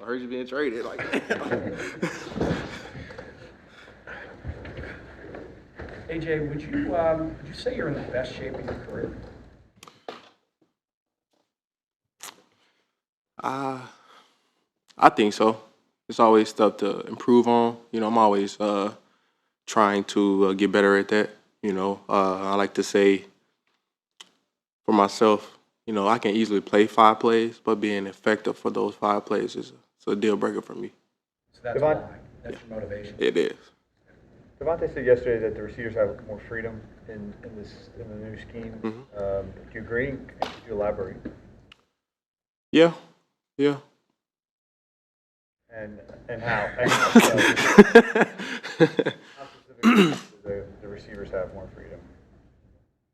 I heard you being traded. Like, AJ, would you say you're in the best shape of your career? I think so. There's always stuff to improve on. You know, I'm always trying to get better at that. You know, I like to say for myself, I can easily play 5 plays, but being effective for those 5 plays is a deal breaker for me. So that's Devon- why. That's your motivation. It is. Devonta said yesterday that the receivers have more freedom in the new scheme. Mhm. Do you agree? And could you elaborate? Yeah, yeah. And how? And how so? How specifically do the receivers have more freedom?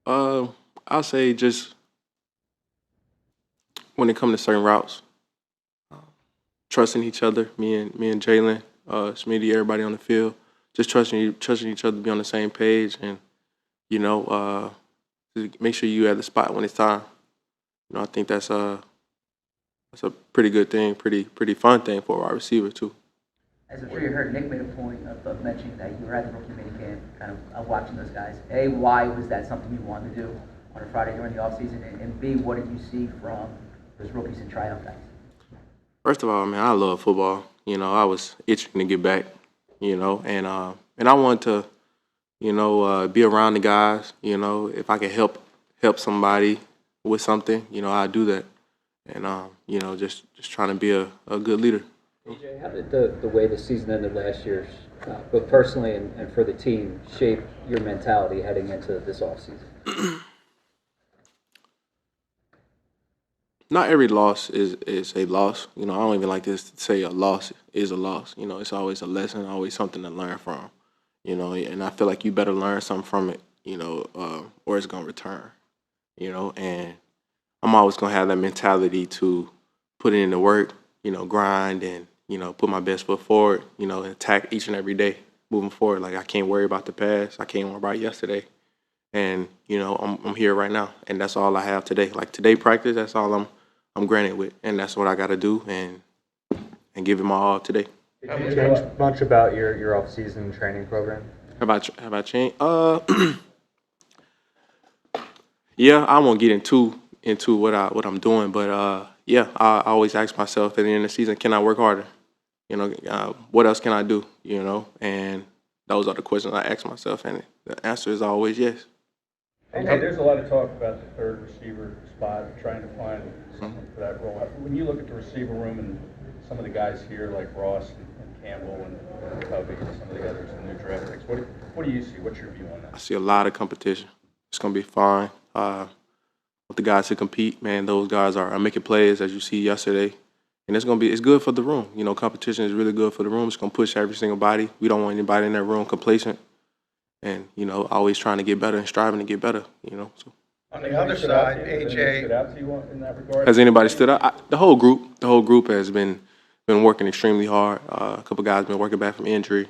I'll say just when it comes to certain routes, trusting each other. Me and Jalen, Smitty, everybody on the field, just trusting each other to be on the same page, and to make sure you at the spot when it's time. I think that's a pretty good thing, pretty fun thing for our receiver too. As I'm sure you heard, Nick made a point of mentioning that you were at the rookie minicamp, kind of watching those guys. A, why was that something you wanted to do on a Friday during the offseason? And B, what did you see from those rookies and tryout guys? First of all, man, I love football. I was itching to get back. And I wanted to, be around the guys. If I could help somebody with something, I'd do that. And just trying to be a good leader. AJ, how did the way the season ended last year, both personally and for the team, shape your mentality heading into this offseason? Not every loss is a loss. I don't even like to say a loss is a loss. It's always a lesson, always something to learn from. And I feel like you better learn something from it, or it's going to return. And I'm always going to have that mentality to put it into work, grind and, put my best foot forward, and attack each and every day moving forward. Like I can't worry about the past. I can't worry about yesterday. And, I'm here right now. And that's all I have today. Like today practice, that's all I'm granted with. And that's what I got to do and give it my all today. Have you changed much about your off-season training program? Have I changed? Yeah, I won't get into what I'm doing, but yeah, I always ask myself at the end of the season, can I work harder? What else can I do? And those are the questions I ask myself, and the answer is always yes. Hey, there's a lot of talk about the third receiver spot, trying to find someone for that role. When you look at the receiver room and some of the guys here like Ross and Campbell and Covey and some of the others in the new draft picks, what do you see? What's your view on I that? see a lot of competition. It's gonna be fine. With the guys who compete, man, those guys are making plays as you see yesterday, and it's good for the room. Competition is really good for the room. It's gonna push every single body. We don't want anybody in that room complacent, and always trying to get better and striving to get better. So. On the other side, AJ, Stood out to you in that regard? Has anybody stood out? The whole group has been working extremely hard. A couple guys been working back from injury,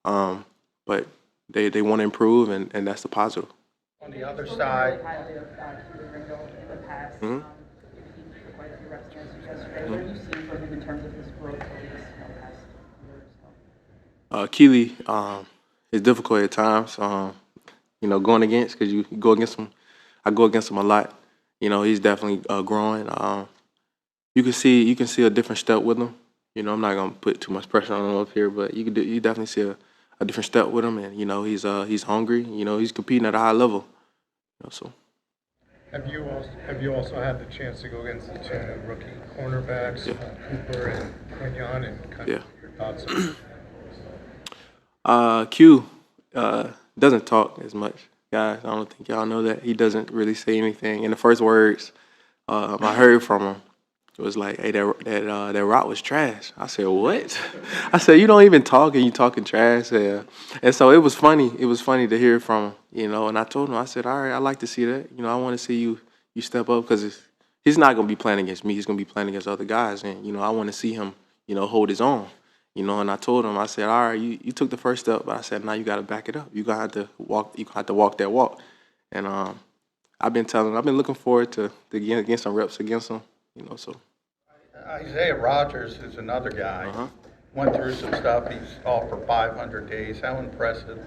but they want to improve, and that's the positive. on the other side, Highly of Ringo in the past. Mhm. He for quite a few reps against you yesterday. What have you seen from him in terms of his growth over this past year or so? Kelee is difficult at times. Going against because you go against him. I go against him a lot. He's definitely growing. You can see a different step with him. I'm not gonna put too much pressure on him up here, but you definitely see a different step with him, and he's hungry. He's competing at a high level. So. Have you also had the chance to go against the two rookie cornerbacks, Cooper and Quinyon, and kind of your thoughts on Q doesn't talk as much, guys. I don't think y'all know that. He doesn't really say anything. And the first words I heard from him was like, "Hey, that route was trash." I said, "What?" I said, "You don't even talk and you talking trash." And so it was funny. It was funny to hear from him, And I told him, I said, "All right, I like to see that. I want to see you step up because he's not gonna be playing against me. He's gonna be playing against other guys, and I want to see him, hold his own." And I told him, I said, "All right, you took the first step, but I said, now you got to back it up. You gonna have to walk. You gonna have to walk that walk." And I've been looking forward to getting some reps against him. So. Isaiah Rogers is another guy. Went through some stuff. He's off for 500 days. How impressive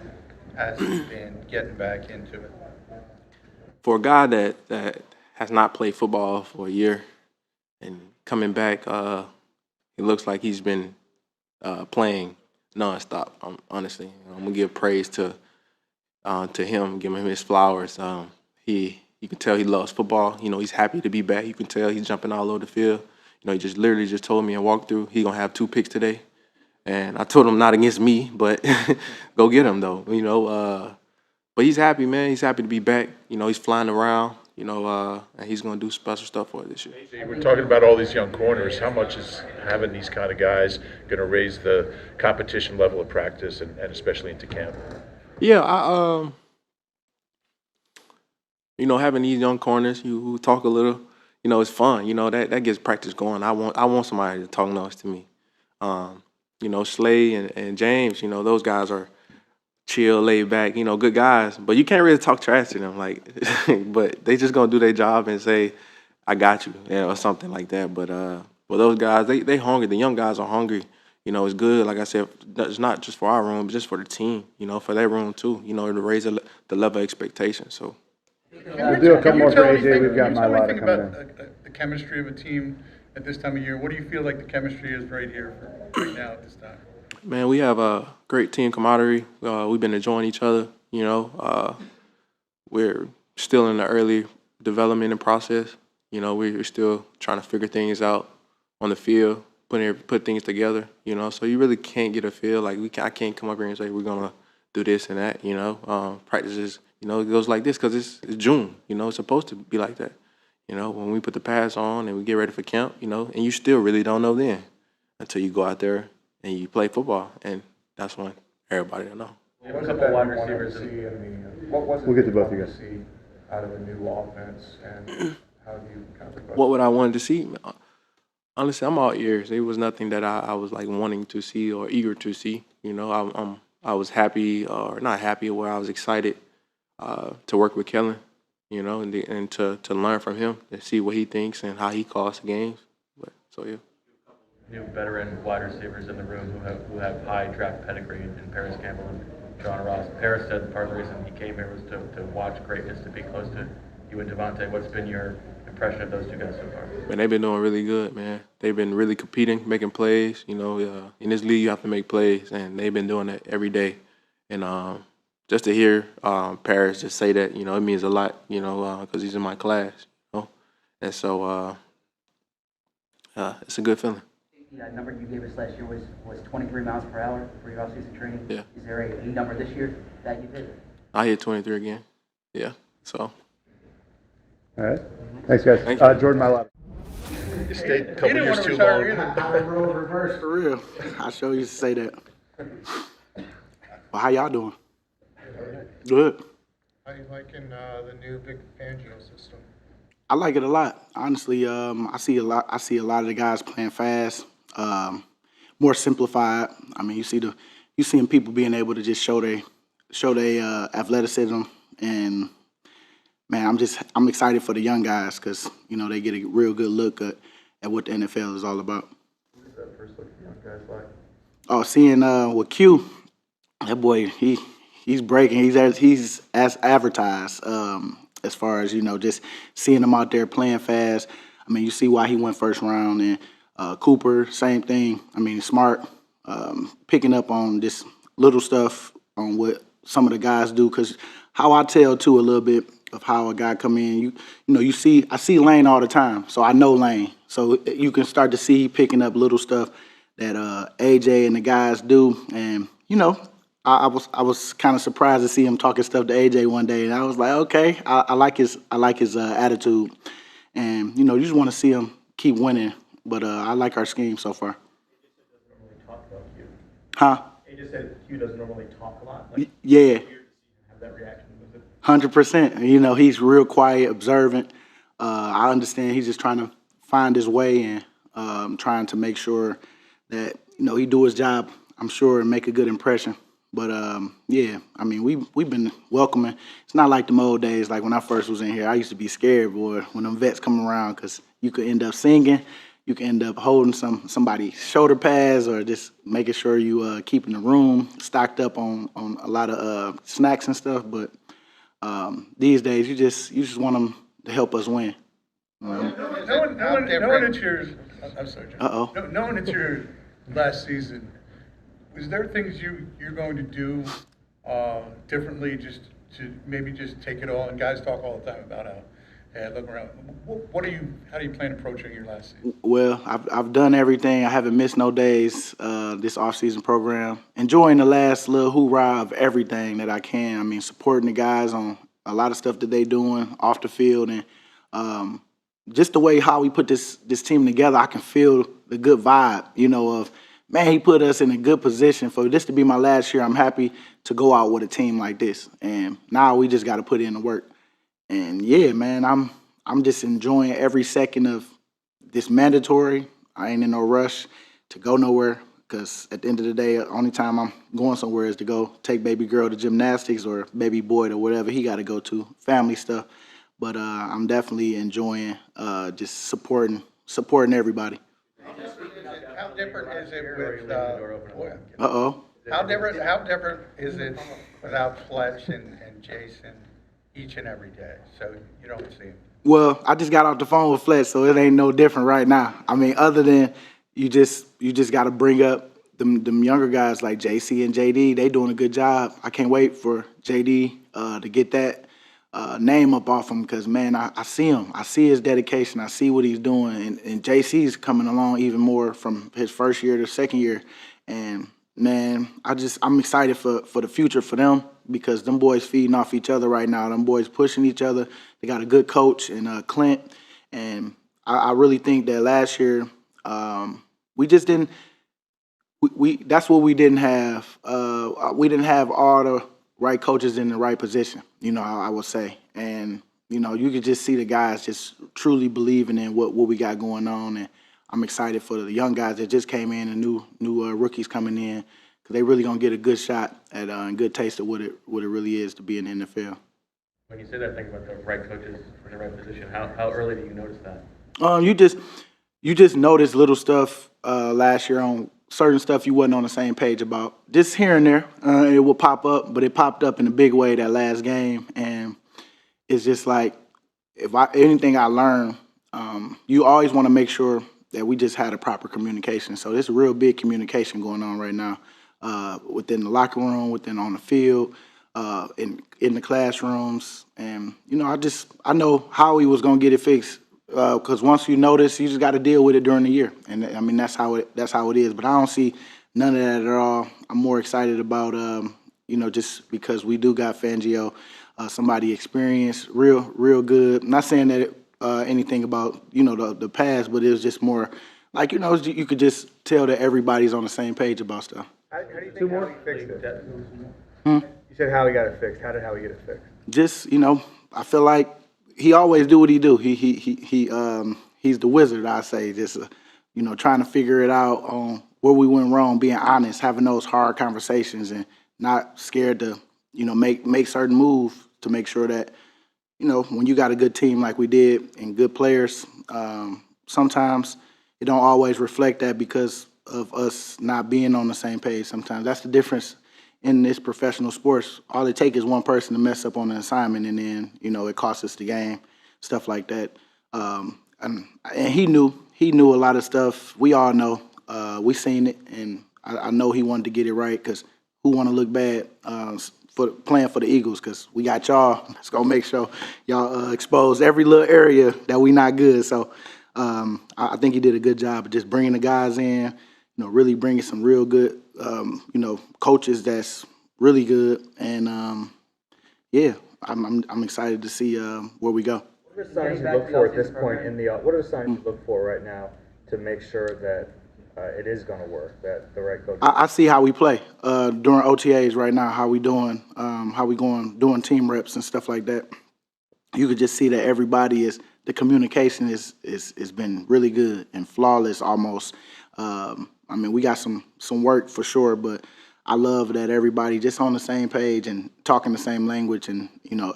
has he been getting back into it? For a guy that has not played football for a year and coming back, it looks like he's been playing nonstop. Honestly, I'm gonna give praise to him, give him his flowers. He You can tell he loves football. You know, he's happy to be back. You can tell he's jumping all over the field. You know, he just literally just told me and walked through he gonna have 2 picks today. And I told him not against me, but go get him though. You know, but he's happy, man. He's happy to be back. You know, he's flying around. You know, and he's gonna do special stuff for us this year. We're talking about all these young corners. How much is having these kind of guys going to raise the competition level of practice and especially into camp? Yeah, you know, having these young corners who talk a little, you know, it's fun. You know, that gets practice going. I want somebody to talk noise to me. You know, Slay and James, you know, those guys are chill, laid back, you know, good guys. But you can't really talk trash to them, like, but they just gonna do their job and say, "I got you," yeah, or something like that. But those guys, they hungry. The young guys are hungry. You know, it's good. Like I said, it's not just for our room, but just for the team. You know, for their room too. You know, to raise the level of expectation. So. We'll do a couple more for AJ. We've got Mailata Can you coming tell me in. anything about the chemistry of a team at this time of year? What do you feel like the chemistry is right here right now at this time? Man, we have a great team camaraderie. We've been enjoying each other. You know, we're still in the early development and process. You know, we're still trying to figure things out on the field, put things together. You know, so you really can't get a feel like I can't come up here and say we're gonna do this and that. You know, practices. You know, it goes like this because it's June. You know, it's supposed to be like that. You know, when we put the pads on and we get ready for camp. You know, and you still really don't know then until you go out there and you play football, and that's when everybody will know. What was it that you wanted to see what was it We'll get to that you both of you wanted to see out of the new offense, and how do you kind of think about What would I want to see? Honestly, I'm all ears. There was nothing that I was like wanting to see or eager to see. You know, I was happy or not happy, where I was excited to work with Kelee. You know, and to learn from him and see what he thinks and how he calls the games. But so yeah. New veteran wide receivers in the room who have high draft pedigree in Paris Campbell and John Ross. Paris said part of the reason he came here was to watch greatness, to be close to you and Devonta. What's been your impression of those two guys so far? Man, they've been doing really good, man. They've been really competing, making plays. You know, in this league you have to make plays, and they've been doing it every day. And just to hear Paris just say that, you know, it means a lot. You know, because he's in my class. You know, and so it's a good feeling. That number you gave us last year was 23 miles per hour for your off-season training. Yeah. Is there a number this year that you hit? I hit 23 again. Yeah. So. All right. Thanks, guys. Thank you. Jordan Mailata. You stayed a couple years too long. For real. I sure used to say that. Well, how y'all doing? Good. How you liking the new Big Fangio system? I like it a lot. Honestly, I see a lot of the guys playing fast, more simplified. I mean, you seeing people being able to just show their athleticism, and man, I'm excited for the young guys because you know they get a real good look at what the NFL is all about. What does that first look at young guys like? Oh, seeing with Q, that boy, he's breaking. He's as advertised. As far as, you know, just seeing him out there playing fast. I mean, you see why he went first round. And Cooper, same thing. I mean, smart, picking up on this little stuff on what some of the guys do. Because how I tell, too, a little bit of how a guy come in, I see Lane all the time, so I know Lane. So you can start to see picking up little stuff that AJ and the guys do. And, you know, I was kind of surprised to see him talking stuff to AJ one day, and I was like, okay, I like his attitude, and you know, you just want to see him keep winning. But I like our scheme so far. Talk about Q. Huh? He just said Q doesn't normally talk a lot. Like, Yeah, have that reaction. Was it 100%. You know, he's real quiet, observant. I understand he's just trying to find his way and trying to make sure that you know he do his job. I'm sure and make a good impression. But, yeah, I mean, we've been welcoming. It's not like the old days, like when I first was in here. I used to be scared, boy, when them vets come around because you could end up singing. You could end up holding somebody's shoulder pads or just making sure you keeping the room stocked up on a lot of snacks and stuff. But these days, you just want them to help us win. Knowing it's your, I'm sorry, John. Uh-oh. Knowing it's your last season, was there things you're going to do differently, just to maybe just take it all? And guys talk all the time about how look around. How do you plan approaching your last season? Well, I've done everything. I haven't missed no days this off-season program. Enjoying the last little hoorah of everything that I can. I mean, supporting the guys on a lot of stuff that they doing off the field, and just the way how we put this team together, I can feel the good vibe, of, man, he put us in a good position for this to be my last year. I'm happy to go out with a team like this. And now we just got to put in the work. And yeah, man, I'm just enjoying every second of this mandatory. I ain't in no rush to go nowhere because at the end of the day, the only time I'm going somewhere is to go take baby girl to gymnastics or baby boy to whatever he got to go to, family stuff. But I'm definitely enjoying just supporting everybody. How different is it with? Uh-oh. How different is it without Fletch and Jason each and every day? So you don't see them. Well, I just got off the phone with Fletch, so it ain't no different right now. I mean, other than you just got to bring up them younger guys like JC and JD. They doing a good job. I can't wait for JD to get that name up off him because, man, I see him. I see his dedication. I see what he's doing. And JC's coming along even more from his first year to second year. And, man, I'm excited for the future for them because them boys feeding off each other right now. Them boys pushing each other. They got a good coach in Clint. And I really think that last year we just didn't – that's what we didn't have. We didn't have all the right coaches in the right position, I would say. And, you could just see the guys just truly believing in what we got going on. And I'm excited for the young guys that just came in and new rookies coming in because they really going to get a good shot at a good taste of what it really is to be in the NFL. When you say that thing about the right coaches for the right position, how early do you notice that? You just notice little stuff last year on certain stuff you wasn't on the same page about. Just here and there, it will pop up, but it popped up in a big way that last game, and it's just like anything I learned, you always want to make sure that we just had a proper communication. So there's a real big communication going on right now within the locker room, on the field, in the classrooms, and I know Howie was gonna get it fixed. Because once you notice, you just got to deal with it during the year, and I mean that's how it is. But I don't see none of that at all. I'm more excited about just because we do got Fangio, somebody experienced, real good. I'm not saying that anything about the past, but it was just more like you could just tell that everybody's on the same page about stuff. How do you think Howie fixed it? You said Howie got it fixed. How did Howie get it fixed? Just I feel like he always do what he do. He's the wizard, I say. Just trying to figure it out on where we went wrong, being honest, having those hard conversations, and not scared to make certain moves to make sure that when you got a good team like we did and good players, sometimes it don't always reflect that because of us not being on the same page. Sometimes that's the difference. In this professional sports, all it takes is one person to mess up on an assignment, and then it costs us the game, stuff like that. And he knew a lot of stuff. We all know. We seen it, and I know he wanted to get it right because who want to look bad for playing for the Eagles? Because we got y'all. It's gonna make sure y'all expose every little area that we not good. So I think he did a good job of just bringing the guys in. Really bringing some real good, coaches that's really good, and I'm excited to see where we go. What are the signs you look for at this point what are the signs you look for right now to make sure that it is going to work, that the right coach? I see how we play during OTAs right now, how we doing, doing team reps and stuff like that. You could just see that everybody the communication is been really good and flawless almost. I mean, we got some work for sure, but I love that everybody just on the same page and talking the same language in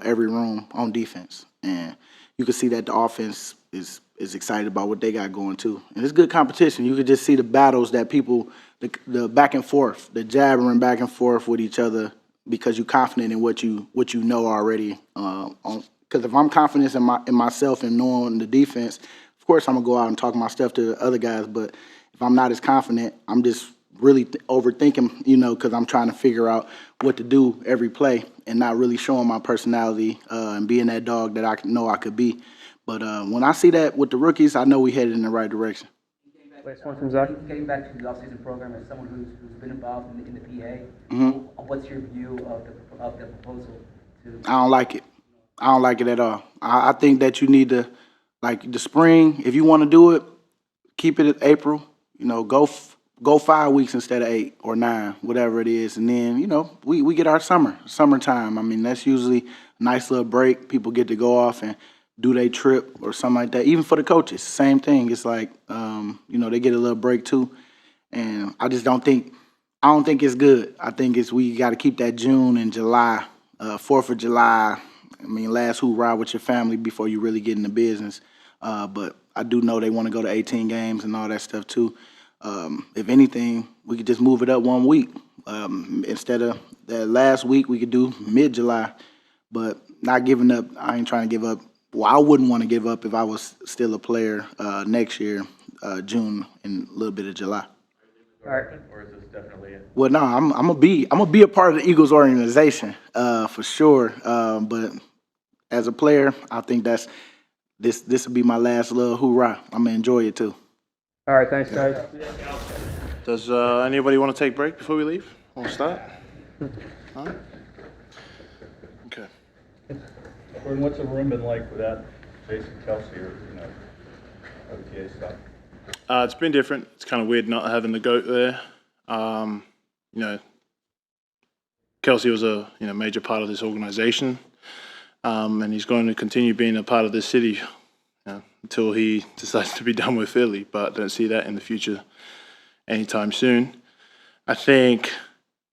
every room on defense. And you can see that the offense is excited about what they got going too. And it's good competition. You could just see the battles that people, the back and forth, the jabbering back and forth with each other because you're confident in what you know already. Because if I'm confident in myself and knowing the defense, of course I'm gonna go out and talk my stuff to the other guys. But if I'm not as confident, I'm just really overthinking, because I'm trying to figure out what to do every play and not really showing my personality and being that dog that I know I could be. But when I see that with the rookies, I know we headed in the right direction. Last one from Zach. Getting back to the offseason program, as someone who's been involved in the PA, what's your view of the proposal to? I don't like it. I don't like it at all. I think that you need to, like the spring, if you want to do it, keep it at April. You know, go 5 weeks instead of 8 or 9, whatever it is. And then, you know, we get our summertime. I mean, that's usually a nice little break. People get to go off and do their trip or something like that. Even for the coaches, same thing. It's like, you know, they get a little break too. And I just don't think it's good. I think we got to keep that June and July, 4th of July. I mean, last hoorah with your family before you really get into business. But I do know they want to go to 18 games and all that stuff too. If anything, we could just move it up 1 week. Instead of that last week, we could do mid-July. But not giving up, I ain't trying to give up. Well, I wouldn't want to give up if I was still a player next year, June and a little bit of July. All right. Or is this definitely it? Well, no, I'm gonna be a part of the Eagles organization for sure. But as a player, I think this will be my last little hoorah. I'm gonna enjoy it too. All right, thanks, guys. Does anybody want to take a break before we leave? Want to start? Huh? Okay. Gordon, what's the room been like without Jason Kelsey or, you know, OTA stuff? It's been different. It's kind of weird not having the GOAT there. You know, Kelsey was a major part of this organization, and he's going to continue being a part of this city until he decides to be done with Philly. But I don't see that in the future anytime soon. I think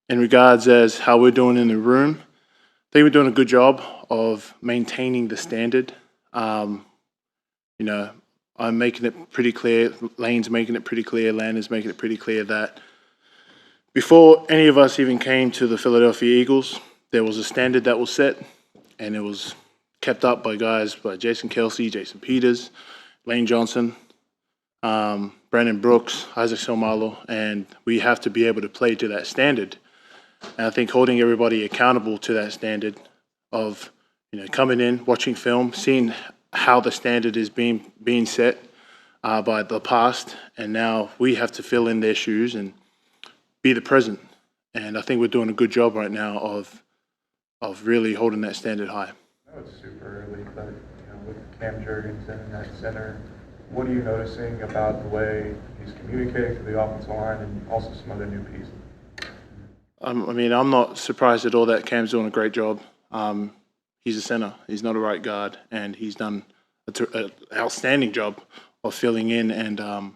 in regards as how we're doing in the room, I think we're doing a good job of maintaining the standard. You know, I'm making it pretty clear, Lane's making it pretty clear, Landon's making it pretty clear that before any of us even came to the Philadelphia Eagles, there was a standard that was set, and it was kept up by guys like Jason Kelsey, Jason Peters, Lane Johnson, Brandon Brooks, Isaac Somalo, and we have to be able to play to that standard. And I think holding everybody accountable to that standard of, coming in, watching film, seeing how the standard is being set by the past, and now we have to fill in their shoes and be the present. And I think we're doing a good job right now of really holding that standard high. I know it's super early, but with Cam Jurgensen in that center, what are you noticing about the way he's communicating to the offensive line and also some other new pieces? I'm not surprised at all that Cam's doing a great job. He's a center. He's not a right guard, and he's done an outstanding job of filling in and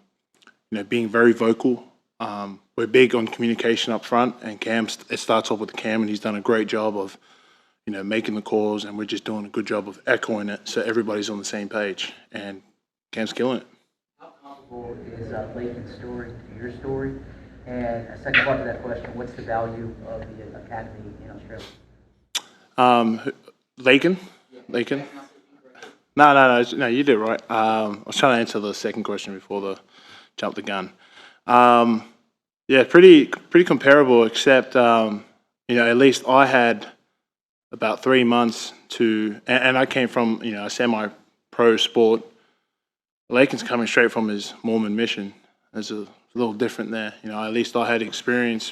being very vocal. We're big on communication up front, and it starts off with Cam, and he's done a great job of making the calls, and we're just doing a good job of echoing it so everybody's on the same page. And Cam's killing it. How comparable is Laken's story to your story? And a second part of that question, what's the value of the academy in Australia? Laken? No, you did it right. I was trying to answer the second question before jump the gun. Yeah, pretty comparable, except at least I had about 3 months and I came from a semi-pro sport. Laken's coming straight from his Mormon mission. There's a little different there. At least I had experience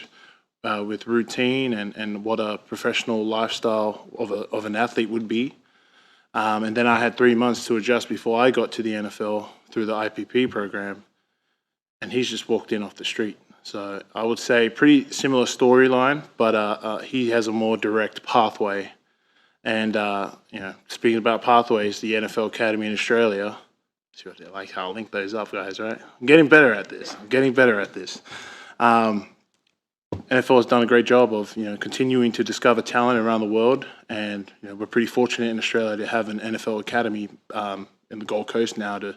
with routine and what a professional lifestyle of an athlete would be. And then I had 3 months to adjust before I got to the NFL through the IPP program. And he's just walked in off the street. So I would say pretty similar storyline, but he has a more direct pathway. And, speaking about pathways, the NFL Academy in Australia, see what they like how I link those up, guys, right? I'm getting better at this. NFL has done a great job of, continuing to discover talent around the world. And, we're pretty fortunate in Australia to have an NFL Academy in the Gold Coast now to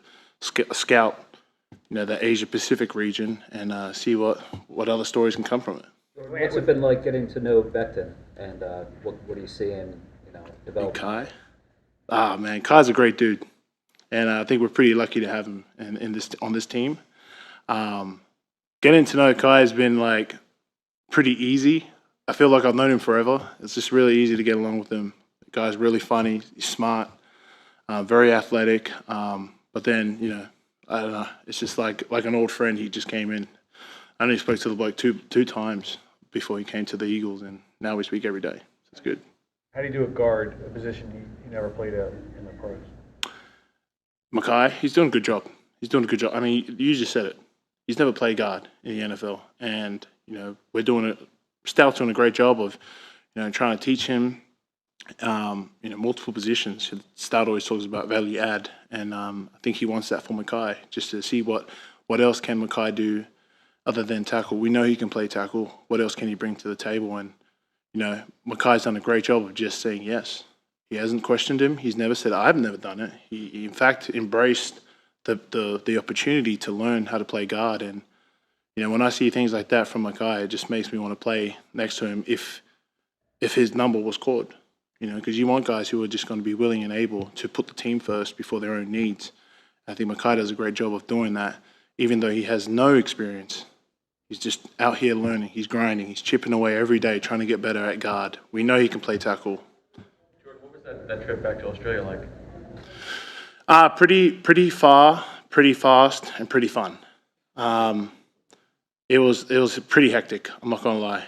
scout the Asia Pacific region and see what other stories can come from it. What's it been like getting to know Becton, and what are you seeing, develop? Kai? Man, Kai's a great dude, and I think we're pretty lucky to have him on this team. Getting to know Kai has been pretty easy. I feel like I've known him forever. It's just really easy to get along with him. The guy's really funny. He's smart. very athletic. But then, I don't know. It's just like an old friend. He just came in. I only spoke to the bloke two times before he came to the Eagles, and now we speak every day. So it's good. How do you do a guard, a position he never played at in the pros? Mackay, he's doing a good job. He's doing a good job. I mean, you just said it. He's never played guard in the NFL, and we're doing Stout's doing a great job of trying to teach him multiple positions. Stout always talks about value add, and I think he wants that for Mackay, just to see what else can Mackay do other than tackle. We know he can play tackle. What else can he bring to the table? And Mackay's done a great job of just saying yes. He hasn't questioned him. He's never said, I've never done it. He in fact embraced the opportunity to learn how to play guard. And when I see things like that from Mackay, it just makes me want to play next to him if his number was called. Because you want guys who are just going to be willing and able to put the team first before their own needs. I think Mackay does a great job of doing that, even though he has no experience. He's just out here learning. He's grinding. He's chipping away every day, trying to get better at guard. We know he can play tackle. Jordan, what was that trip back to Australia like? Pretty far, pretty fast, and pretty fun. It was pretty hectic. I'm not gonna lie.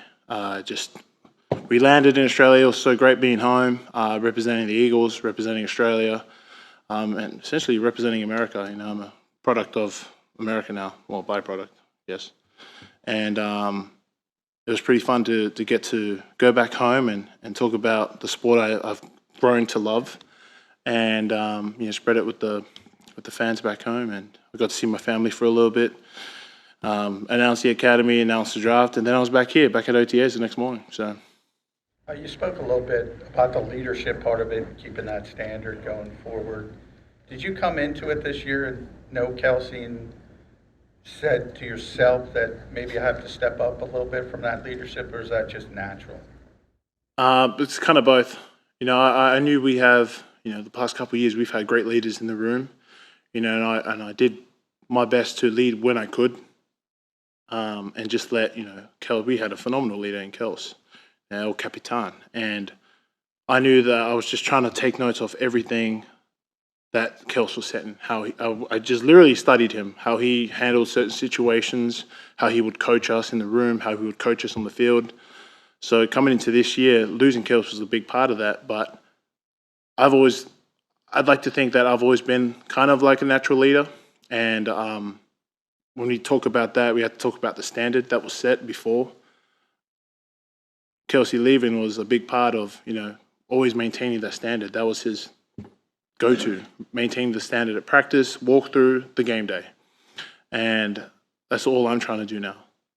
We landed in Australia. It was so great being home, representing the Eagles, representing Australia, and essentially representing America. I'm a product of America now, well, byproduct, yes. And it was pretty fun to get to go back home and talk about the sport I've grown to love, and spread it with the fans back home. And I got to see my family for a little bit, announce the academy, announce the draft, and then I was back at OTAs the next morning. So. You spoke a little bit about the leadership part of it, keeping that standard going forward. Did you come into it this year and know Kelee and said to yourself that maybe you have to step up a little bit from that leadership, or is that just natural? It's kind of both. I knew we have, the past couple of years we've had great leaders in the room, and I did my best to lead when I could, and just let, we had a phenomenal leader in Kels. El Capitan, and I knew that I was just trying to take notes of everything that Kels was setting. I just literally studied him, how he handled certain situations, how he would coach us in the room, how he would coach us on the field. So coming into this year, losing Kels was a big part of that. But I'd like to think that I've always been kind of like a natural leader. And when we talk about that, we have to talk about the standard that was set before. Kelee leaving was a big part of, always maintaining that standard. That was his go-to, maintaining the standard at practice, walk through the game day. And that's all I'm trying to do now.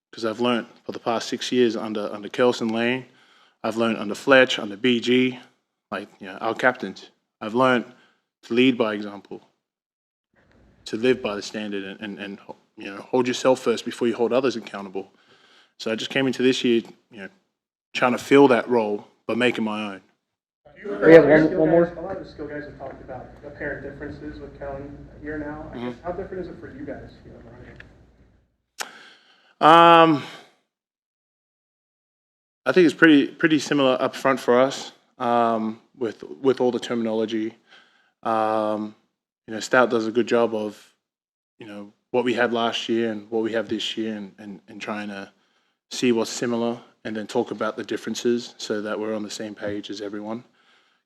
Because I've learned for the past 6 years under Kelee Lane, I've learned under Fletch, under BG, our captains. I've learned to lead by example, to live by the standard and hold yourself first before you hold others accountable. So I just came into this year, trying to fill that role, but make it my own. We have one more. A lot of the skill guys have talked about apparent differences with Kelee here now. I guess, how different is it for you guys? I think it's pretty similar up front for us, with all the terminology. Stout does a good job of, what we had last year and what we have this year, and trying to see what's similar and then talk about the differences so that we're on the same page as everyone.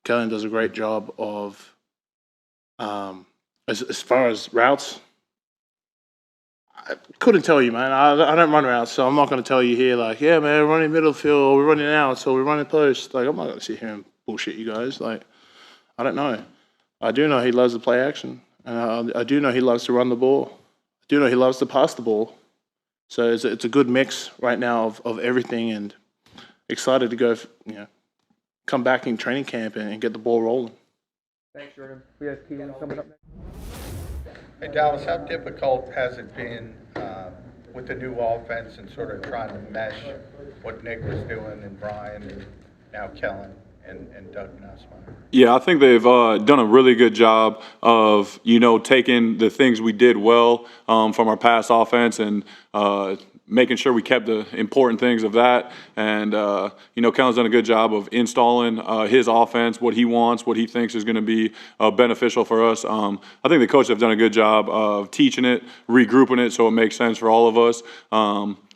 Kellen does a great job of, as far as routes, I couldn't tell you, man. I don't run routes, so I'm not going to tell you here, yeah, man, we're running middle field, or we're running out, or we're running post. I'm not going to sit here and bullshit you guys. I don't know. I do know he loves to play action, and I do know he loves to run the ball. I do know he loves to pass the ball. So it's a good mix right now of everything, and excited to go, come back in training camp and get the ball rolling. Thanks, Jordan. We have Kelee coming up next. Hey, Dallas, how difficult has it been with the new offense and sort of trying to mesh what Nick was doing and Brian and now Kellen and Doug Nussmeier? Yeah, I think they've done a really good job of, taking the things we did well from our past offense and making sure we kept the important things of that. And, Kellen's done a good job of installing his offense, what he wants, what he thinks is going to be beneficial for us. I think the coaches have done a good job of teaching it, regrouping it so it makes sense for all of us.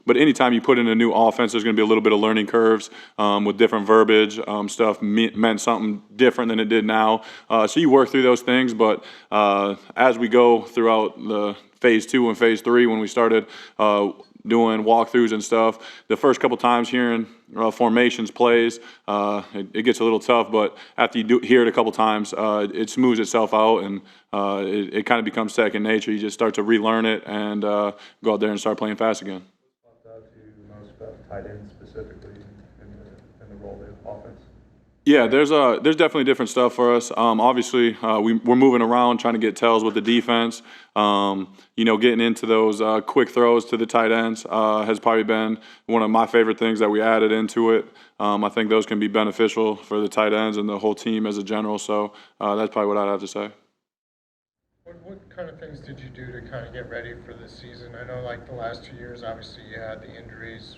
But anytime you put in a new offense, there's going to be a little bit of learning curves with different verbiage. Stuff meant something different than it did now. So you work through those things. But as we go throughout the phase 2 and phase 3, when we started doing walkthroughs and stuff, the first couple times hearing formations, plays, it gets a little tough. But after you hear it a couple times, it smooths itself out, and it kind of becomes second nature. You just start to relearn it and go out there and start playing fast again. Most about tight ends specifically in the role of offense? Yeah, there's definitely different stuff for us. Obviously, we're moving around trying to get tells with the defense. Getting into those quick throws to the tight ends has probably been one of my favorite things that we added into it. I think those can be beneficial for the tight ends and the whole team as a general. So that's probably what I'd have to say. What kind of things did you do to kind of get ready for this season? I know like the last 2 years, obviously you had the injuries,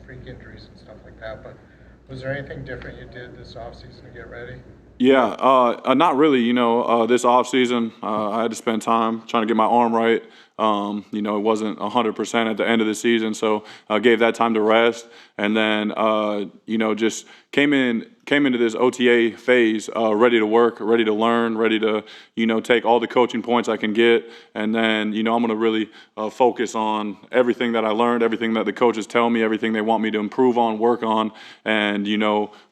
freak injuries and stuff like that, but was there anything different you did this offseason to get ready? Yeah, not really. This offseason, I had to spend time trying to get my arm right. It wasn't 100% at the end of the season, so I gave that time to rest. And then, just came into this OTA phase ready to work, ready to learn, ready to, take all the coaching points I can get. And then, I'm going to really focus on everything that I learned, everything that the coaches tell me, everything they want me to improve on, work on. And,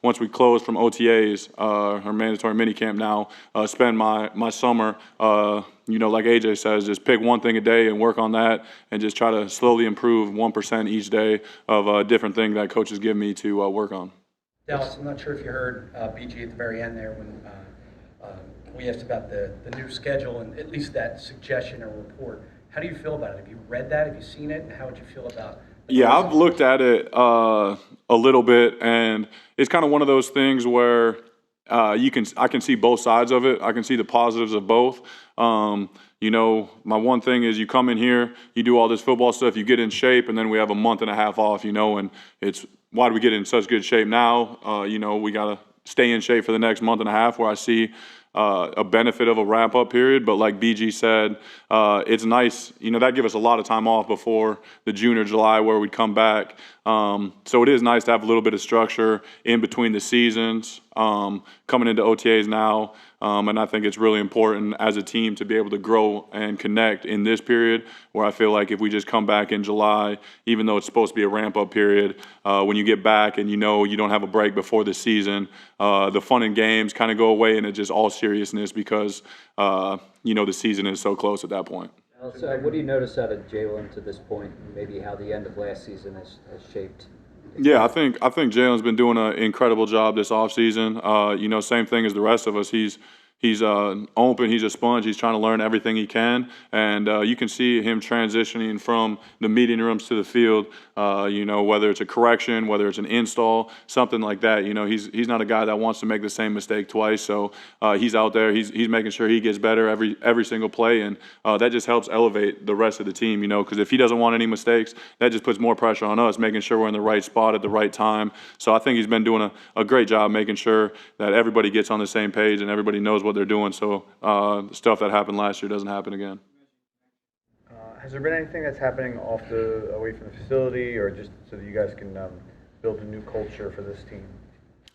once we close from OTAs, our mandatory minicamp now, spend my summer, like AJ says, just pick one thing a day and work on that and just try to slowly improve 1% each day of a different thing that coaches give me to work on. Dallas, I'm not sure if you heard BG at the very end there when we asked about the new schedule and at least that suggestion or report. How do you feel about it? Have you read that? Have you seen it? And how would you feel about it? Yeah, I've looked at it a little bit, and it's kind of one of those things where I can see both sides of it. I can see the positives of both. My one thing is you come in here, you do all this football stuff, you get in shape, and then we have a month and a half off, and it's why do we get in such good shape now? We got to stay in shape for the next month and a half where I see a benefit of a wrap-up period. But like BG said, it's nice, that give us a lot of time off before the June or July where we'd come back. So it is nice to have a little bit of structure in between the seasons, coming into OTAs now. And I think it's really important as a team to be able to grow and connect in this period where I feel like if we just come back in July, even though it's supposed to be a ramp-up period, when you get back and you don't have a break before the season, the fun and games kind of go away and it's just all seriousness because, the season is so close at that point. So what do you notice out of Jalen to this point, and maybe how the end of last season has shaped? Yeah, I think Jalen's been doing an incredible job this offseason. Same thing as the rest of us. He's open. He's a sponge. He's trying to learn everything he can, and you can see him transitioning from the meeting rooms to the field. Whether it's a correction, whether it's an install, something like that. He's not a guy that wants to make the same mistake twice. So he's out there. He's making sure he gets better every single play, and that just helps elevate the rest of the team. Because if he doesn't want any mistakes, that just puts more pressure on us, making sure we're in the right spot at the right time. So I think he's been doing a great job making sure that everybody gets on the same page and everybody knows what they're doing, so the stuff that happened last year doesn't happen again. Has there been anything that's happening away from the facility, or just so that you guys can build a new culture for this team?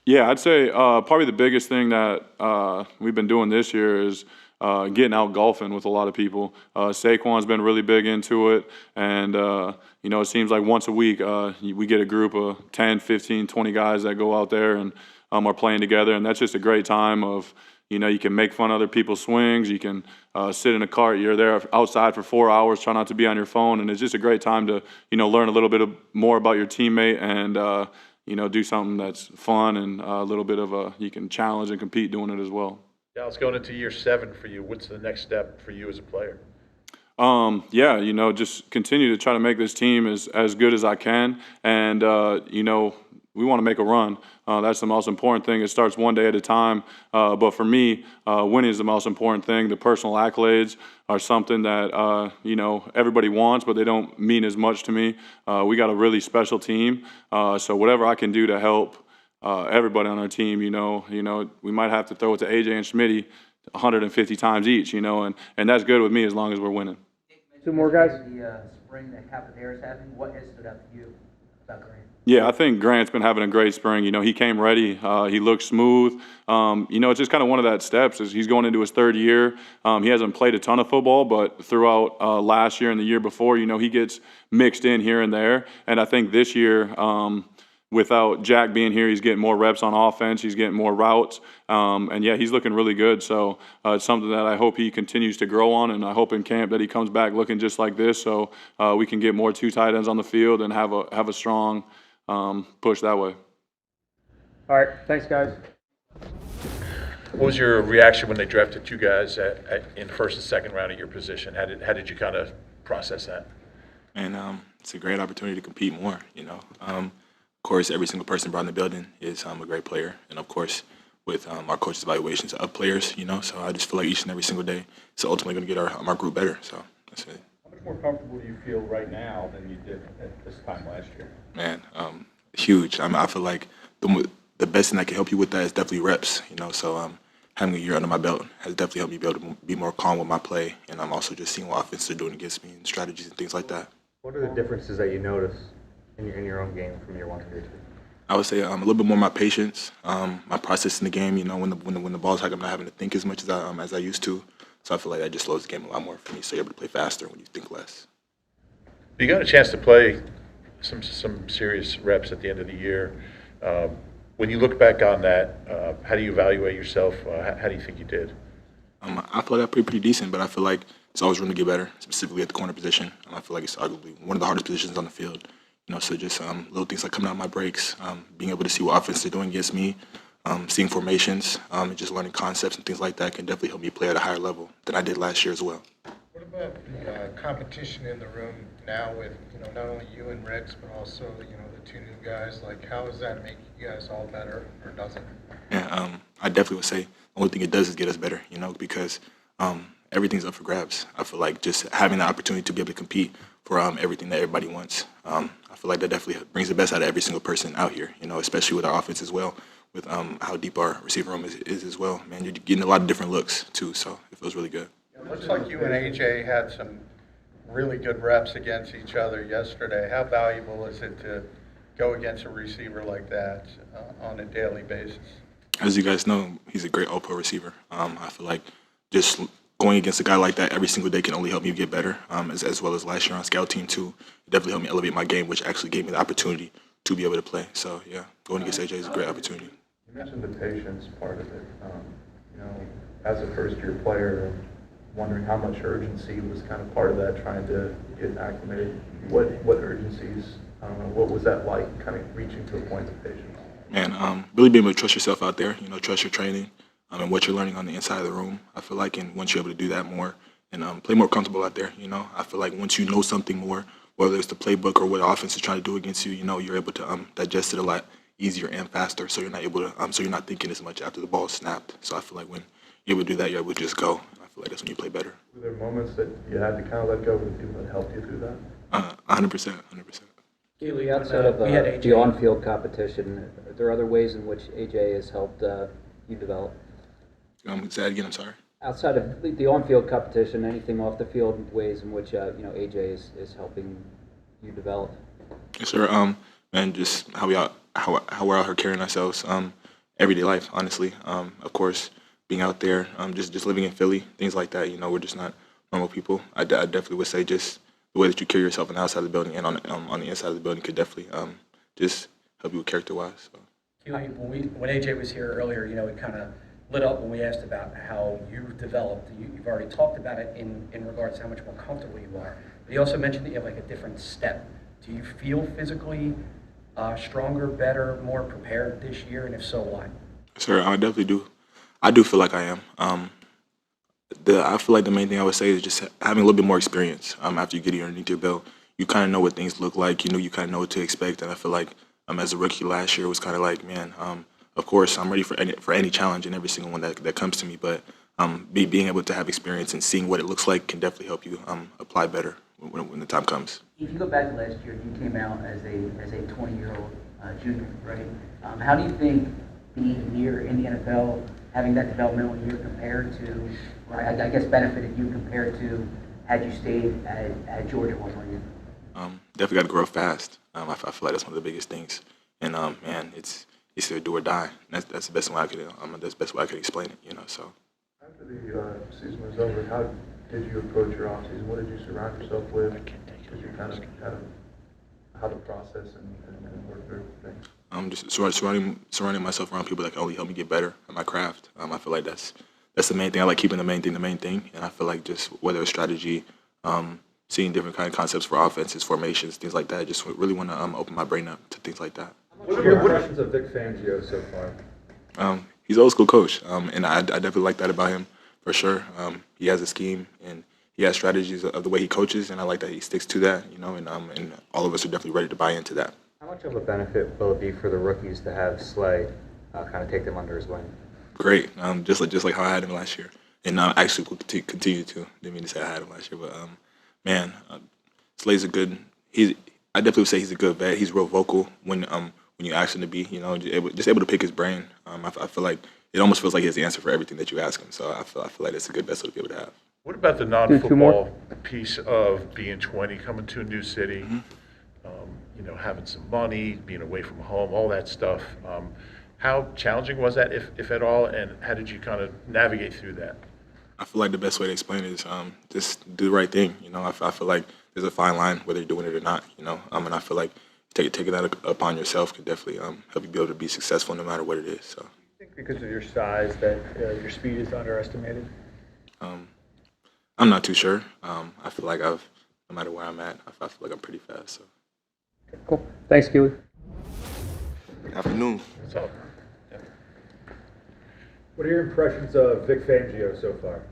Yeah, I'd say probably the biggest thing that we've been doing this year is getting out golfing with a lot of people. Saquon's been really big into it, and it seems like once a week we get a group of 10, 15, 20 guys that go out there and are playing together, and that's just a great time of you can make fun of other people's swings. You can sit in a cart. You're there outside for 4 hours. Try not to be on your phone. And it's just a great time to, learn a little bit more about your teammate and, do something that's fun and a little bit of you can challenge and compete doing it as well. Dallas, going into year 7 for you, what's the next step for you as a player? Just continue to try to make this team as good as I can. And, we want to make a run. That's the most important thing. It starts one day at a time. But for me, winning is the most important thing. The personal accolades are something that, everybody wants, but they don't mean as much to me. We got a really special team. So whatever I can do to help everybody on our team, we might have to throw it to AJ and Schmitty 150 times each, and that's good with me as long as we're winning. 2 more guys. The spring that Cavaliers having, what has stood out to you about Grant? Yeah, I think Grant's been having a great spring. He came ready. He looks smooth. It's just kind of one of that steps. As he's going into his 3rd year. He hasn't played a ton of football, but throughout last year and the year before, he gets mixed in here and there. And I think this year, without Jack being here, he's getting more reps on offense. He's getting more routes. He's looking really good. So it's something that I hope he continues to grow on, and I hope in camp that he comes back looking just like this, so we can get more 2 tight ends on the field and have a strong push that way. All right, thanks, guys. What was your reaction when they drafted 2 guys in the 1st and 2nd round at your position? How did you kind of process that? And it's a great opportunity to compete more, Of course, every single person brought in the building is a great player. And, of course, with our coach's evaluations of players, so I just feel like each and every single day it's ultimately going to get our group better. So that's it. How much more comfortable do you feel right now than you did at this time last year? Man, huge. I feel like the best thing that can help you with that is definitely reps, So having a year under my belt has definitely helped me be able to be more calm with my play. And I'm also just seeing what offenses are doing against me and strategies and things like that. What are the differences that you notice in your own game from year 1 to year 2? I would say a little bit more my patience, my process in the game. When the ball's hot, I'm not having to think as much as I used to. So I feel like that just slows the game a lot more for me. So you're able to play faster when you think less. You got a chance to play some serious reps at the end of the year. When you look back on that, how do you evaluate yourself? How do you think you did? I feel like I played pretty decent, but I feel like there's always room to get better, specifically at the corner position. I feel like it's arguably one of the hardest positions on the field. So just little things like coming out of my breaks, being able to see what offense they're doing against me, seeing formations, and just learning concepts and things like that can definitely help me play at a higher level than I did last year as well. What about the competition in the room now with, not only you and Rex, but also, the 2 new guys? Like, how does that make you guys all better, or does it? Yeah, I definitely would say the only thing it does is get us better, because everything's up for grabs. I feel like just having the opportunity to be able to compete for everything that everybody wants. I feel like that definitely brings the best out of every single person out here, especially with our offense as well, with how deep our receiver room is as well. Man, you're getting a lot of different looks, too, so it feels really good. It looks like you and AJ had some really good reps against each other yesterday. How valuable is it to go against a receiver like that on a daily basis? As you guys know, he's a great all-pro receiver. I feel like just going against a guy like that every single day can only help me get better, as well as last year on scout team too. It definitely helped me elevate my game, which actually gave me the opportunity to be able to play. So yeah, going against AJ is a great opportunity. You mentioned the patience part of it. As a first-year player, wondering how much urgency was kind of part of that, trying to get acclimated. What urgencies? What was that like, kind of reaching to a point of patience? Man, really being able to trust yourself out there. Trust your training. And what you're learning on the inside of the room, I feel like, and once you're able to do that more and play more comfortable out there, I feel like once you know something more, whether it's the playbook or what the offense is trying to do against you, you're able to digest it a lot easier and faster. So you're not able to, so you're not thinking as much after the ball is snapped. So I feel like when you're able to do that, you're able to just go. I feel like that's when you play better. Were there moments that you had to kind of let go with the people that helped you through that? 100%. Kelee, outside of the on-field competition, are there other ways in which AJ has helped you develop? Say that again, I'm sorry. Outside of the on-field competition, anything off the field ways in which AJ is helping you develop? Yes, sir. And just how we're out here carrying ourselves, everyday life, honestly. Of course, being out there, just living in Philly, things like that. We're just not normal people. I definitely would say just the way that you carry yourself on the outside of the building and on the inside of the building could definitely just help you character-wise. So. Kelee, when AJ was here earlier, it kind of lit up when we asked about how you've developed. You've already talked about it in regards to how much more comfortable you are. But you also mentioned that you have like a different step. Do you feel physically stronger, better, more prepared this year? And if so, why? Sir, I definitely do. I do feel like I am. I feel like the main thing I would say is just having a little bit more experience. After you get underneath your belt, you kind of know what things look like. You kind of know what to expect. And I feel like As a rookie last year, it was kind of like, man, of course, I'm ready for any challenge and every single one that comes to me. But being able to have experience and seeing what it looks like can definitely help you apply better when the time comes. If you go back to last year, you came out as a 20-year-old junior, right? How do you think being here in the NFL, having that developmental year compared to, or I guess benefited you compared to had you stayed at Georgia one more year? Definitely got to grow fast. I feel like that's one of the biggest things. And man, it's either do or die. That's the best way I could. That's the best way I could explain it. So. After the season was over, how did you approach your offseason? What did you surround yourself with? Did you kind of how the process and work through things? Just surrounding myself around people that can only help me get better at my craft. I feel like that's the main thing. I like keeping the main thing. And I feel like just whether it's strategy, seeing different kind of concepts for offenses, formations, things like that. Just really want to open my brain up to things like that. What are your impressions of Vic Fangio so far? He's an old school coach, and I definitely like that about him for sure. He has a scheme and he has strategies of the way he coaches, and I like that he sticks to that. And all of us are definitely ready to buy into that. How much of a benefit will it be for the rookies to have Slay kind of take them under his wing? Great, just like how I had him last year, and actually will continue to. Didn't mean to say I had him last year, but man, Slay's a good. I definitely would say he's a good vet. He's real vocal when you ask him to be. Just able to pick his brain. I feel like it almost feels like he has the answer for everything that you ask him. So I feel like it's a good vessel to be able to have. What about the non-football piece of being 20, coming to a new city, having some money, being away from home, all that stuff? How challenging was that, if at all, and how did you kind of navigate through that? I feel like the best way to explain it is just do the right thing. I feel like there's a fine line whether you're doing it or not. And I feel like taking that upon yourself can definitely help you be able to be successful no matter what it is. So. Do you think because of your size that your speed is underestimated? I'm not too sure. I feel like no matter where I'm at, I feel like I'm pretty fast. So. Okay, cool. Thanks, Kelee. Afternoon. What's up? What are your impressions of Vic Fangio so far?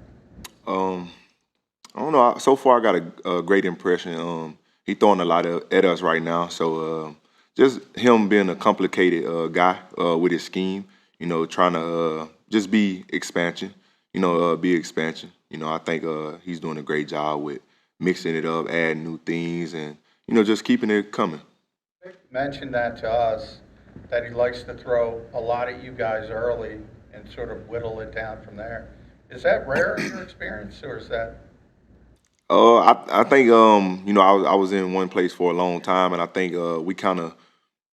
I don't know. So far, I got a great impression. He throwing a lot at us right now. So just him being a complicated guy with his scheme, trying to just be expansion, be expansion. I think he's doing a great job with mixing it up, adding new things, and, just keeping it coming. Vic mentioned that to us, that he likes to throw a lot at you guys early and sort of whittle it down from there. Is that rare in your experience, or is that? I think I was in one place for a long time, and I think we kind of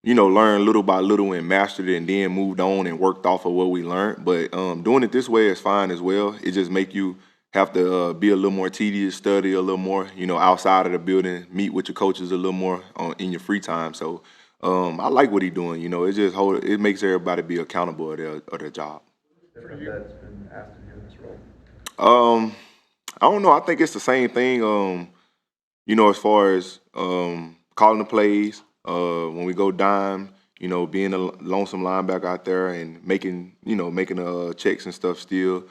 learned little by little and mastered it, and then moved on and worked off of what we learned. But doing it this way is fine as well. It just make you have to be a little more tedious, study a little more, outside of the building, meet with your coaches a little more in your free time. So I like what he's doing. It makes everybody be accountable of their job. Different that's been asked of you in this role? I don't know. I think it's the same thing. As far as calling the plays, when we go dime, being a lonesome linebacker out there and making checks and stuff still,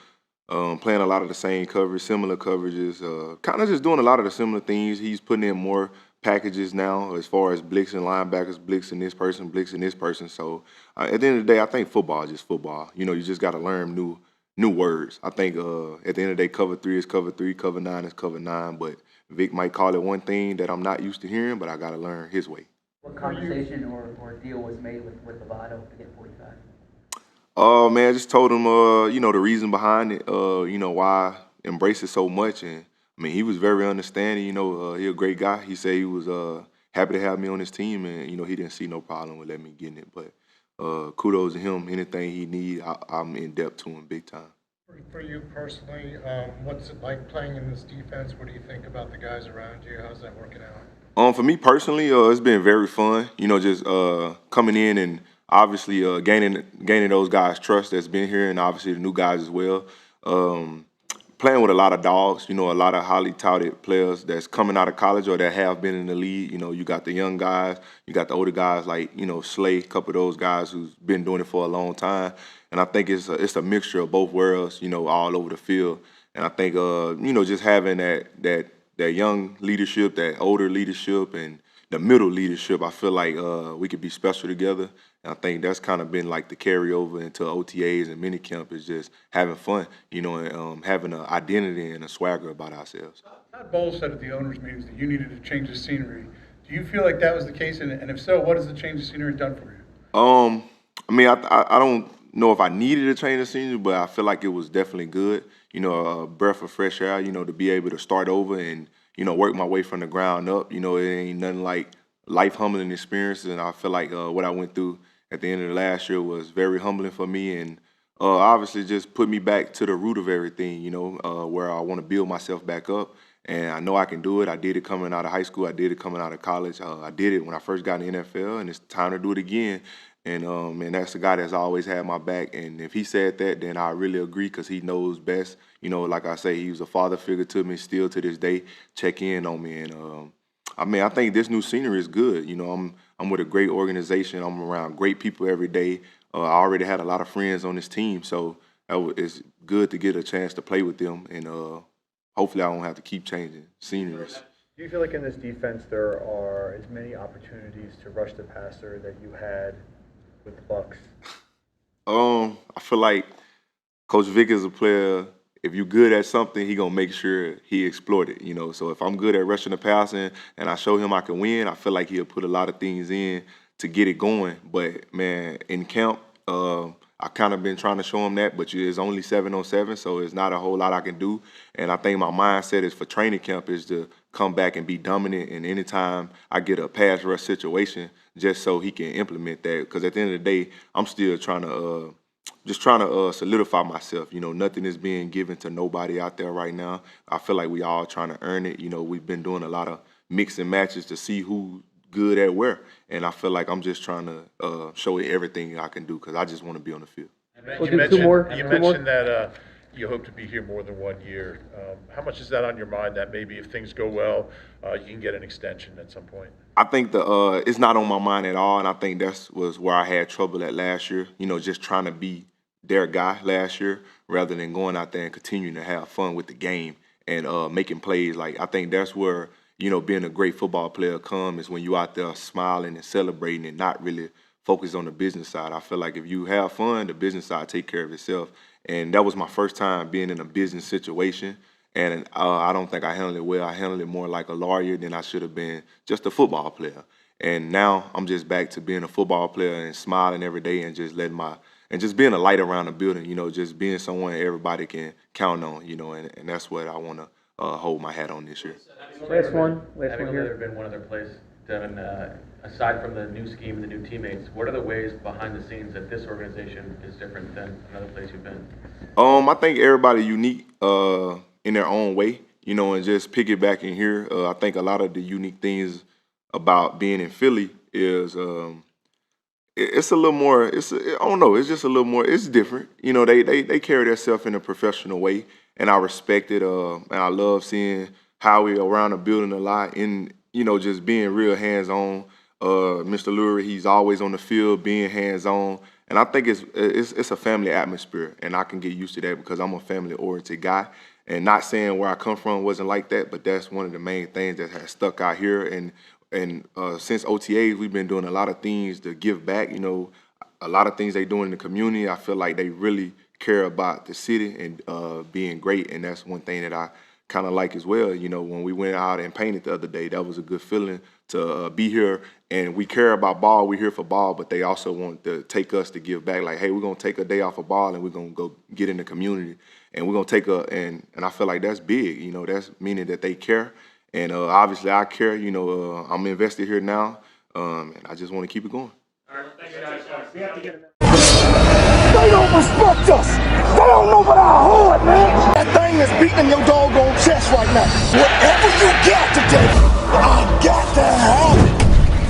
playing a lot of the same coverage, similar coverages, kind of just doing a lot of the similar things. He's putting in more packages now as far as blitzing linebackers, blitzing this person. So at the end of the day, I think football is just football. You just got to learn new words. I think at the end of the day, cover 3 is cover 3, cover 9 is cover 9. But Vic might call it one thing that I'm not used to hearing, but I got to learn his way. What conversation or deal was made with Lovato to get 45? Man, I just told him, the reason behind it, why I embrace it so much. And, he was very understanding. He a great guy. He said he was happy to have me on his team, and, he didn't see no problem with letting me get in it. But kudos to him. Anything he need, I'm in depth to him big time. For you personally, what's it like playing in this defense? What do you think about the guys around you? How's that working out? For me personally, it's been very fun. Just coming in and obviously gaining those guys' trust that's been here, and obviously the new guys as well. Playing with a lot of dogs, a lot of highly touted players that's coming out of college or that have been in the league. You got the young guys, you got the older guys like, Slay, a couple of those guys who's been doing it for a long time. And I think it's a mixture of both worlds, all over the field. And I think, just having that young leadership, that older leadership, and, the middle leadership. I feel like we could be special together. And I think that's kind of been like the carryover into OTAs and minicamp is just having fun, and having an identity and a swagger about ourselves. Todd Bowles said at the owners' meetings that you needed to change the scenery. Do you feel like that was the case? And if so, what has the change of scenery done for you? I mean, I don't know if I needed to change the scenery, but I feel like it was definitely good. A breath of fresh air, to be able to start over and, work my way from the ground up. It ain't nothing like life humbling experiences. And I feel like what I went through at the end of the last year was very humbling for me and obviously just put me back to the root of everything, where I want to build myself back up. And I know I can do it. I did it coming out of high school. I did it coming out of college. I did it when I first got in the NFL, and it's time to do it again. And that's the guy that's always had my back. And if he said that, then I really agree because he knows best. Like I say, he was a father figure to me still to this day, check in on me. And I think this new scenery is good. I'm with a great organization. I'm around great people every day. I already had a lot of friends on this team, so it's good to get a chance to play with them. And hopefully I don't have to keep changing sceneries. Do you feel like in this defense there are as many opportunities to rush the passer that you had with the Bucs? I feel like Coach Vic is a player. If you're good at something, he gonna make sure he exploit it. So if I'm good at rushing the passing and I show him I can win, I feel like he'll put a lot of things in to get it going. But man, in camp, I kind of been trying to show him that, but it's only 7-on-7, so it's not a whole lot I can do. And I think my mindset is for training camp is to come back and be dominant. And anytime I get a pass rush situation, just so he can implement that. Because at the end of the day, I'm still trying to solidify myself. Nothing is being given to nobody out there right now. I feel like we all trying to earn it. We've been doing a lot of mix and matches to see who good at where. And I feel like I'm just trying to show it everything I can do because I just want to be on the field. You mentioned that you hope to be here more than 1 year. How much is that on your mind that maybe if things go well, you can get an extension at some point? I think it's not on my mind at all, and I think that was where I had trouble at last year, just trying to be their guy last year rather than going out there and continuing to have fun with the game and making plays. Like, I think that's where, being a great football player is when you out there smiling and celebrating and not really focus on the business side. I feel like if you have fun, the business side take care of itself. And that was my first time being in a business situation. And I don't think I handled it well. I handled it more like a lawyer than I should have been just a football player. And now I'm just back to being a football player and smiling every day and just just being a light around the building, just being someone everybody can count on, and that's what I want to hold my hat on this year. Last one here. There been one other place, Devin, aside from the new scheme and the new teammates, what are the ways behind the scenes that this organization is different than another place you've been? I think everybody unique in their own way, and just piggybacking here. I think a lot of the unique things about being in Philly is it's a little more. I don't know. It's just a little more. It's different. They carry themselves in a professional way, and I respect it. And I love seeing Howie around the building a lot, and just being real hands-on. Mr. Lurie, he's always on the field, being hands-on, and I think it's a family atmosphere, and I can get used to that because I'm a family-oriented guy. And not saying where I come from wasn't like that, but that's one of the main things that has stuck out here. And since OTAs, we've been doing a lot of things to give back. A lot of things they do in the community. I feel like they really care about the city and being great, and that's one thing that I kind of like as well. When we went out and painted the other day, that was a good feeling to be here. And we care about ball. We're here for ball, but they also want to take us to give back. Like, hey, we're going to take a day off of ball and we're going to go get in the community. And we're going to take and I feel like that's big. That's meaning that they care. And obviously I care. I'm invested here now, and I just want to keep it going. All right, thank you guys. They don't respect us. They don't know about our hood, man. That thing is beating in your doggone chest right now. Whatever you got today,